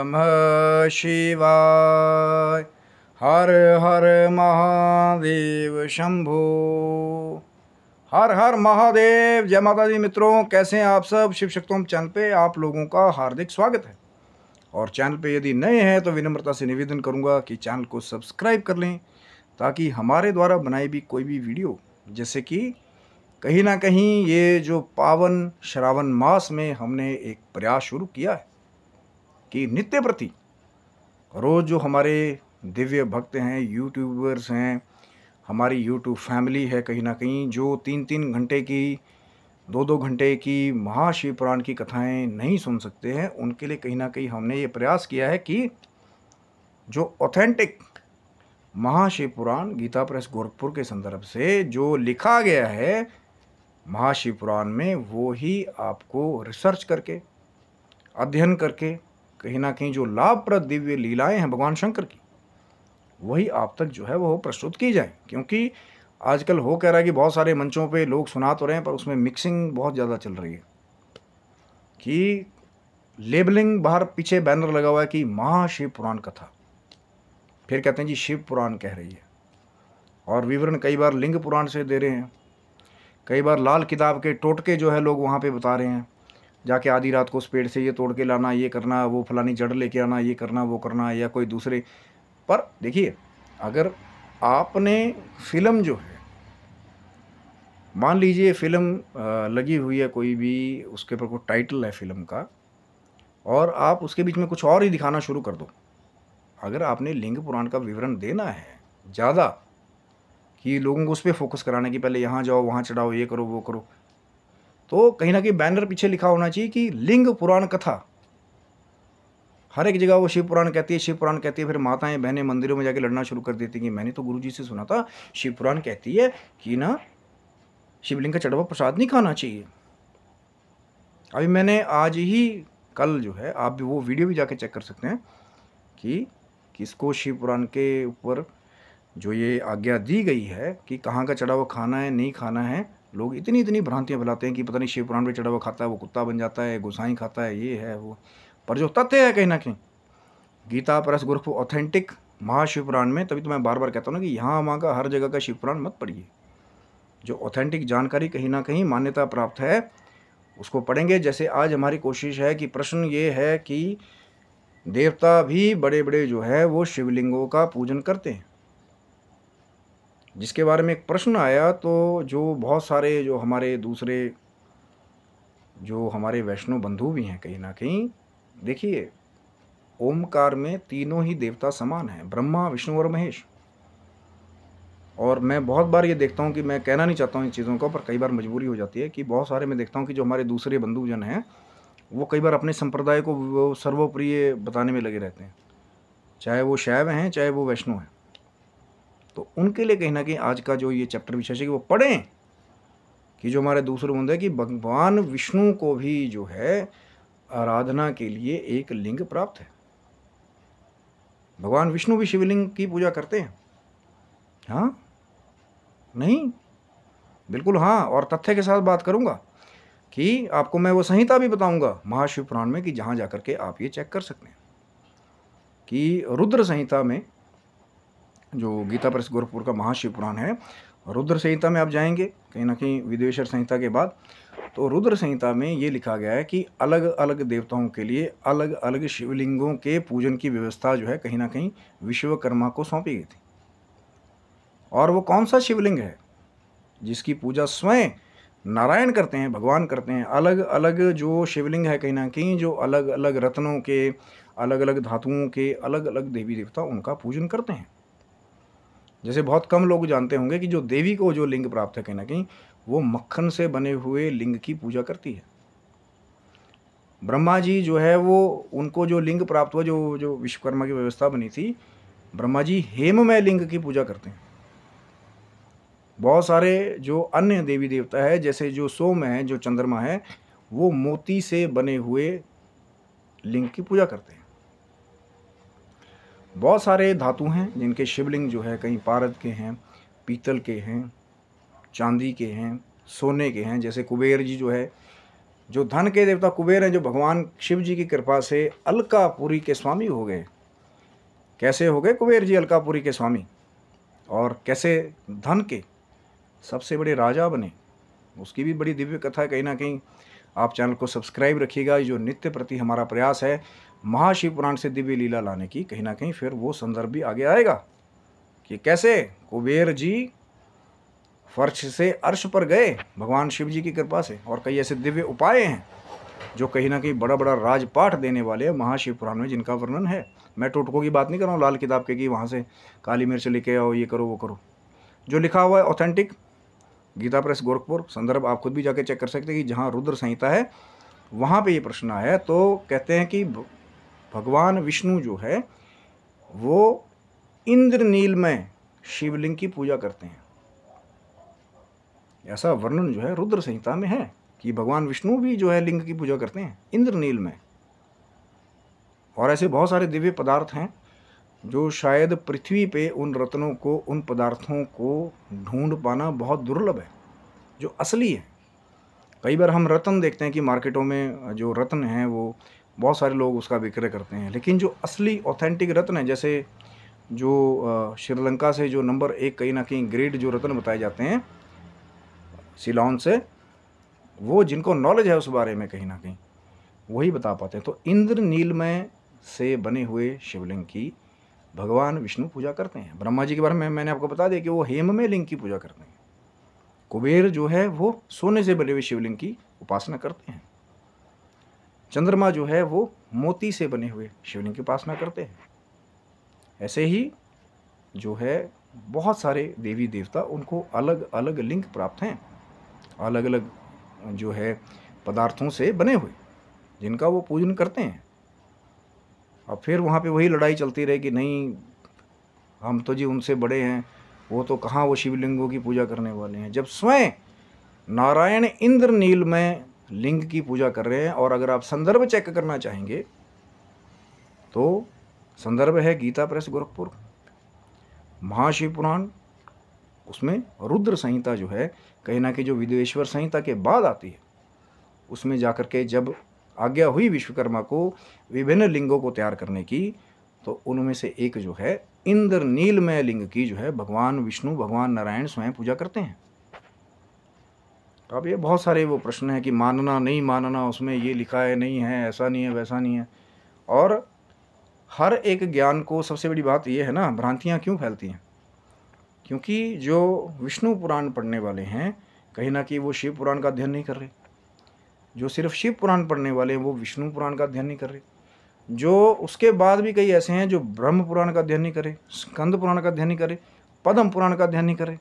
नमः शिवाय। हर हर महादेव शंभो। हर हर महादेव। जय माता दी। मित्रों, कैसे हैं आप सब। शिव शक्तोम चैनल पे आप लोगों का हार्दिक स्वागत है। और चैनल पे यदि नए हैं तो विनम्रता से निवेदन करूंगा कि चैनल को सब्सक्राइब कर लें, ताकि हमारे द्वारा बनाई भी कोई भी वीडियो, जैसे कि कहीं ना कहीं ये जो पावन श्रावण मास में हमने एक प्रयास शुरू किया है कि नित्य प्रति रोज़ जो हमारे दिव्य भक्त हैं, यूट्यूबर्स हैं, हमारी यूट्यूब फैमिली है, कहीं ना कहीं जो 3-3 घंटे की 2-2 घंटे की महाशिव पुराण की कथाएं नहीं सुन सकते हैं, उनके लिए कहीं ना कहीं हमने ये प्रयास किया है कि जो ऑथेंटिक महाशिव पुराण गीता प्रेस गोरखपुर के संदर्भ से जो लिखा गया है महाशिव पुराण में, वो ही आपको रिसर्च करके, अध्ययन करके, कहीं ना कहीं जो लाभप्रद दिव्य लीलाएं हैं भगवान शंकर की, वही आप तक जो है वो प्रस्तुत की जाए। क्योंकि आजकल हो कह रहा है कि बहुत सारे मंचों पे लोग सुना तो रहे हैं, पर उसमें मिक्सिंग बहुत ज़्यादा चल रही है कि लेबलिंग, बाहर पीछे बैनर लगा हुआ है कि महाशिव पुराण कथा, फिर कहते हैं जी शिव पुराण कह रही है, और विवरण कई बार लिंग पुराण से दे रहे हैं, कई बार लाल किताब के टोटके जो है लोग वहाँ पे बता रहे हैं, जाके आधी रात को उस पेड़ से ये तोड़ के लाना, ये करना, वो फलानी जड़ लेके आना, ये करना, वो करना, या कोई दूसरे। पर देखिए, अगर आपने फिल्म जो है, मान लीजिए फिल्म लगी हुई है कोई भी, उसके ऊपर कोई टाइटल है फिल्म का, और आप उसके बीच में कुछ और ही दिखाना शुरू कर दो। अगर आपने लिंग पुराण का विवरण देना है ज़्यादा, कि लोगों को उस पर फोकस कराना कि पहले यहाँ जाओ, वहाँ चढ़ाओ, ये करो, वो करो, तो कहीं ना कहीं बैनर पीछे लिखा होना चाहिए कि लिंग पुराण कथा। हर एक जगह वो शिव पुराण कहती है, शिव पुराण कहती है, फिर माताएं बहनें मंदिरों में जाके लड़ना शुरू कर देती कि मैंने तो गुरुजी से सुना था शिव पुराण कहती है कि ना शिवलिंग का चढ़ावा प्रसाद नहीं खाना चाहिए। अभी मैंने आज ही, कल जो है, आप भी वो वीडियो भी जाके चेक कर सकते हैं कि किसको शिव पुराण के ऊपर जो ये आज्ञा दी गई है कि कहाँ का चढ़ावा खाना है, नहीं खाना है। लोग इतनी इतनी भ्रांतियाँ फैलाते हैं कि पता नहीं शिव पुराण पे चढ़ावा खाता है वो कुत्ता बन जाता है, गोसाई खाता है, ये है वो। पर जो तथ्य है कहीं ना कहीं गीता प्रेस गोरखपुर ऑथेंटिक महाशिव पुराण में, तभी तो मैं बार बार कहता हूँ ना कि यहाँ वहाँ का हर जगह का शिव पुराण मत पढ़िए। जो ऑथेंटिक जानकारी कहीं ना कहीं मान्यता प्राप्त है उसको पढ़ेंगे। जैसे आज हमारी कोशिश है कि प्रश्न ये है कि देवता भी बड़े बड़े जो है वो शिवलिंगों का पूजन करते हैं, जिसके बारे में एक प्रश्न आया, तो जो बहुत सारे जो हमारे दूसरे जो हमारे वैष्णव बंधु भी हैं, कहीं ना कहीं देखिए, ओमकार में तीनों ही देवता समान हैं, ब्रह्मा, विष्णु और महेश। और मैं बहुत बार ये देखता हूँ कि मैं कहना नहीं चाहता हूँ इन चीज़ों को, पर कई बार मजबूरी हो जाती है कि बहुत सारे मैं देखता हूँ कि जो हमारे दूसरे बंधुजन हैं वो कई बार अपने संप्रदाय को वो सर्वप्रिय बताने में लगे रहते हैं, चाहे वो शैव हैं चाहे वो वैष्णव हैं। तो उनके लिए कहीं ना कहीं आज का जो ये चैप्टर विशेष है कि वो पढ़ें कि जो हमारे दूसरे बंधु है कि भगवान विष्णु को भी जो है आराधना के लिए एक लिंग प्राप्त है। भगवान विष्णु भी शिवलिंग की पूजा करते हैं। हाँ, नहीं, बिल्कुल हाँ। और तथ्य के साथ बात करूंगा कि आपको मैं वो संहिता भी बताऊंगा महाशिव पुराण में, कि जहाँ जाकर के आप ये चेक कर सकते हैं कि रुद्र संहिता में, जो गीता प्रेस गोरखपुर का महाशिव पुराण है, रुद्र संहिता में आप जाएंगे कहीं ना कहीं विदेश्वर संहिता के बाद, तो रुद्र संहिता में ये लिखा गया है कि अलग अलग देवताओं के लिए अलग अलग शिवलिंगों के पूजन की व्यवस्था जो है कहीं ना कहीं विश्वकर्मा को सौंपी गई थी। और वो कौन सा शिवलिंग है जिसकी पूजा स्वयं नारायण करते हैं, भगवान करते हैं। अलग अलग जो शिवलिंग है कहीं ना कहीं जो अलग अलग रत्नों के, अलग अलग धातुओं के, अलग अलग देवी देवता उनका पूजन करते हैं। जैसे बहुत कम लोग जानते होंगे कि जो देवी को जो लिंग प्राप्त है कहीं ना कहीं वो मक्खन से बने हुए लिंग की पूजा करती है। ब्रह्मा जी जो है वो, उनको जो लिंग प्राप्त हुआ, जो जो विश्वकर्मा की व्यवस्था बनी थी, ब्रह्मा जी हेममय लिंग की पूजा करते हैं। बहुत सारे जो अन्य देवी देवता है, जैसे जो सोम है, जो चंद्रमा है, वो मोती से बने हुए लिंग की पूजा करते हैं। बहुत सारे धातु हैं जिनके शिवलिंग जो है कहीं पारद के हैं, पीतल के हैं, चांदी के हैं, सोने के हैं। जैसे कुबेर जी जो है जो धन के देवता कुबेर हैं, जो भगवान शिव जी की कृपा से अलकापुरी के स्वामी हो गए। कैसे हो गए कुबेर जी अलकापुरी के स्वामी, और कैसे धन के सबसे बड़े राजा बने, उसकी भी बड़ी दिव्य कथा है। कहीं ना कहीं आप चैनल को सब्सक्राइब रखिएगा। जो नित्य प्रति हमारा प्रयास है महाशिव पुराण से दिव्य लीला लाने की, कहीं ना कहीं फिर वो संदर्भ भी आगे आएगा कि कैसे कुबेर जी फर्श से अर्श पर गए भगवान शिव जी की कृपा से, और कई ऐसे दिव्य उपाय हैं जो कहीं ना कहीं बड़ा बड़ा राजपाठ देने वाले हैं महाशिव पुराण में, जिनका वर्णन है। मैं टोटकों की बात नहीं कर रहा हूँ लाल किताब के कि वहाँ से काली मिर्च लेके आओ, ये करो वो करो। जो लिखा हुआ है ऑथेंटिक, गीता प्रेस गोरखपुर, संदर्भ आप खुद भी जाके चेक कर सकते हैं कि जहाँ रुद्र संहिता है वहाँ पे ये प्रश्न है। तो कहते हैं कि भगवान विष्णु जो है वो इंद्रनील में शिवलिंग की पूजा करते हैं। ऐसा वर्णन जो है रुद्र संहिता में है कि भगवान विष्णु भी जो है लिंग की पूजा करते हैं इंद्रनील में। और ऐसे बहुत सारे दिव्य पदार्थ हैं जो शायद पृथ्वी पे उन रत्नों को, उन पदार्थों को ढूंढ पाना बहुत दुर्लभ है, जो असली है। कई बार हम रत्न देखते हैं कि मार्केटों में जो रत्न हैं वो बहुत सारे लोग उसका विक्रय करते हैं, लेकिन जो असली ऑथेंटिक रत्न है, जैसे जो श्रीलंका से जो नंबर 1 कहीं ना कहीं ग्रेड जो रत्न बताए जाते हैं सिलोन से, वो जिनको नॉलेज है उस बारे में कहीं ना कहीं वही बता पाते हैं। तो इंद्रनीलमय से बने हुए शिवलिंग की भगवान विष्णु पूजा करते हैं। ब्रह्मा जी के बारे में मैंने आपको बता दिया कि वो हेममय लिंग की पूजा करते हैं। कुबेर जो है वो सोने से बने हुए शिवलिंग की उपासना करते हैं। चंद्रमा जो है वो मोती से बने हुए शिवलिंग की उपासना करते हैं। ऐसे ही जो है बहुत सारे देवी देवता, उनको अलग अलग लिंग प्राप्त हैं, अलग अलग जो है पदार्थों से बने हुए, जिनका वो पूजन करते हैं। और फिर वहाँ पे वही लड़ाई चलती रहे कि नहीं हम तो जी उनसे बड़े हैं, वो तो कहाँ वो शिवलिंगों की पूजा करने वाले हैं, जब स्वयं नारायण इंद्रनील में लिंग की पूजा कर रहे हैं। और अगर आप संदर्भ चेक करना चाहेंगे तो संदर्भ है गीता प्रेस गोरखपुर, महाशिव पुराण, उसमें रुद्र संहिता जो है कहीं ना कहीं जो विदेश्वर संहिता के बाद आती है, उसमें जाकर के जब आज्ञा हुई विश्वकर्मा को विभिन्न लिंगों को तैयार करने की, तो उनमें से एक जो है इंद्रनीलमय लिंग की जो है भगवान विष्णु, भगवान नारायण स्वयं पूजा करते हैं। तो अब ये बहुत सारे वो प्रश्न है कि मानना नहीं मानना, उसमें ये लिखा है नहीं है, ऐसा नहीं है वैसा नहीं है। और हर एक ज्ञान को सबसे बड़ी बात ये है ना, भ्रांतियाँ क्यों फैलती हैं, क्योंकि जो विष्णु पुराण पढ़ने वाले हैं कहीं ना कहीं वो शिव पुराण का अध्ययन नहीं कर रहे। जो सिर्फ शिव पुराण पढ़ने वाले हैं वो विष्णु पुराण का अध्ययन नहीं कर रहे। जो उसके बाद भी कई ऐसे हैं जो ब्रह्म पुराण का अध्ययन नहीं करे, स्कंद पुराण का अध्ययन नहीं करे, पद्म पुराण का अध्ययन नहीं करे।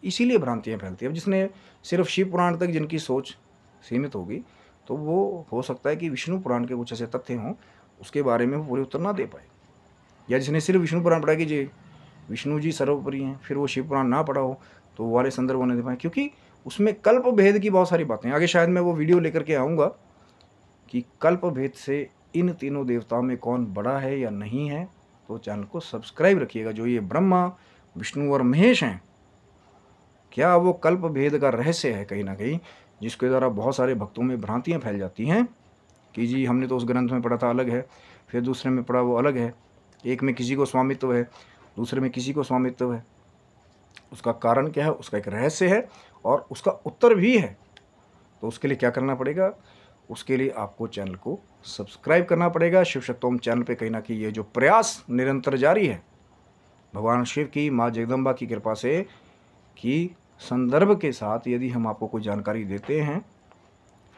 इसीलिए भ्रांतियाँ फैलती हैं। अब जिसने सिर्फ शिव पुराण तक जिनकी सोच सीमित होगी, तो वो हो सकता है कि विष्णु पुराण के कुछ ऐसे तथ्य हों उसके बारे में वो पूरे उत्तर ना दे पाए। या जिसने सिर्फ विष्णु पुराण पढ़ा कि जी विष्णु जी सर्वोपरि हैं, फिर वो शिव पुराण ना पढ़ा हो तो वो वाले संदर्भ होने दे पाए, क्योंकि उसमें कल्प भेद की बहुत सारी बातें। आगे शायद मैं वो वीडियो लेकर के आऊँगा कि कल्प भेद से इन तीनों देवताओं में कौन बड़ा है या नहीं है। तो चैनल को सब्सक्राइब रखिएगा। जो ये ब्रह्मा, विष्णु और महेश हैं, क्या वो कल्प भेद का रहस्य है कहीं ना कहीं, जिसके द्वारा बहुत सारे भक्तों में भ्रांतियाँ फैल जाती हैं कि जी हमने तो उस ग्रंथ में पढ़ा था अलग है, फिर दूसरे में पढ़ा वो अलग है, एक में किसी को स्वामित्व है, दूसरे में किसी को स्वामित्व है। उसका कारण क्या है, उसका एक रहस्य है और उसका उत्तर भी है। तो उसके लिए क्या करना पड़ेगा, उसके लिए आपको चैनल को सब्सक्राइब करना पड़ेगा। शिव शक्तोम चैनल पे कहीं ना कहीं ये जो प्रयास निरंतर जारी है, भगवान शिव की, माँ जगदम्बा की कृपा से, कि संदर्भ के साथ यदि हम आपको कोई जानकारी देते हैं,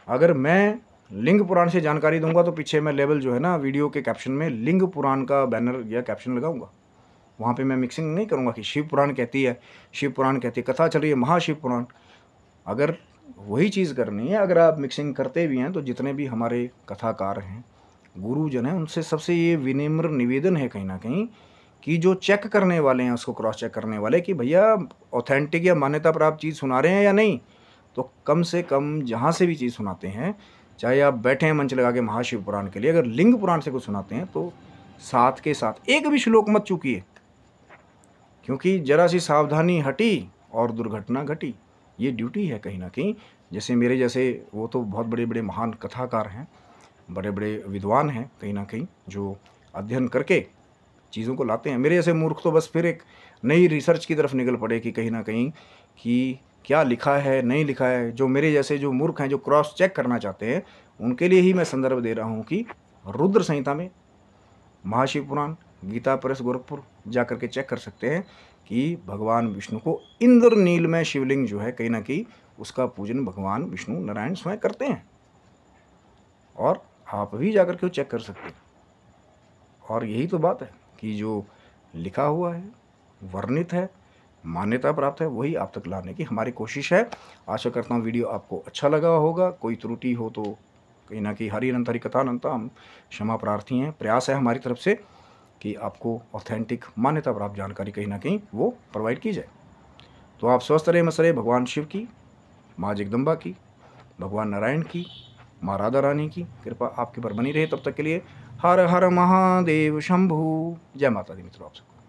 अगर मैं लिंग पुराण से जानकारी दूंगा तो पीछे मैं लेवल जो है ना वीडियो के कैप्शन में लिंग पुराण का बैनर या कैप्शन लगाऊंगा। वहाँ पे मैं मिक्सिंग नहीं करूँगा कि शिव पुराण कहती है, शिव पुराण कहती है, कथा चल रही है महाशिव पुराण। अगर वही चीज़ करनी है, अगर आप मिक्सिंग करते भी हैं, तो जितने भी हमारे कथाकार हैं, गुरुजन हैं, उनसे सबसे ये विनम्र निवेदन है कहीं ना कहीं कि जो चेक करने वाले हैं, उसको क्रॉस चेक करने वाले, कि भैया ऑथेंटिक या मान्यता प्राप्त चीज़ सुना रहे हैं या नहीं। तो कम से कम जहाँ से भी चीज़ सुनाते हैं, चाहे आप बैठे हैं मंच लगा के महाशिव पुराण के लिए, अगर लिंग पुराण से कुछ सुनाते हैं तो साथ के साथ एक भी श्लोक मत चूकिए, क्योंकि जरा सी सावधानी हटी और दुर्घटना घटी। ये ड्यूटी है कहीं ना कहीं जैसे मेरे जैसे वो तो बहुत बड़े बड़े महान कथाकार हैं, बड़े बड़े विद्वान हैं कहीं ना कहीं, जो अध्ययन करके चीज़ों को लाते हैं। मेरे जैसे मूर्ख तो बस फिर एक नई रिसर्च की तरफ निकल पड़े कि कहीं ना कहीं कि क्या लिखा है नहीं लिखा है। जो मेरे जैसे जो मूर्ख हैं, जो क्रॉस चेक करना चाहते हैं, उनके लिए ही मैं संदर्भ दे रहा हूँ कि रुद्र संहिता में, महाशिव पुराण, गीता प्रेस गोरखपुर जा करके चेक कर सकते हैं कि भगवान विष्णु को इंद्रनील में शिवलिंग जो है कहीं ना कहीं उसका पूजन भगवान विष्णु नारायण स्वयं करते हैं। और आप भी जाकर के चेक कर सकते हैं। और यही तो बात है कि जो लिखा हुआ है, वर्णित है, मान्यता प्राप्त है, वही आप तक लाने की हमारी कोशिश है। आशा करता हूँ वीडियो आपको अच्छा लगा होगा। कोई त्रुटि हो तो कहीं ना कहीं हरि अनंत हरि कथा अनंत, हम क्षमा प्रार्थी हैं। प्रयास है हमारी तरफ से कि आपको ऑथेंटिक मान्यता प्राप्त जानकारी कहीं ना कहीं वो प्रोवाइड की जाए। तो आप स्वस्थ रहे, मस्त रहे। भगवान शिव की, माँ जगदम्बा की, भगवान नारायण की, माँ राधा रानी की कृपा आपके पर बनी रहे। तब तक के लिए हर हर महादेव शंभु। जय माता दी मित्रों आप सबको।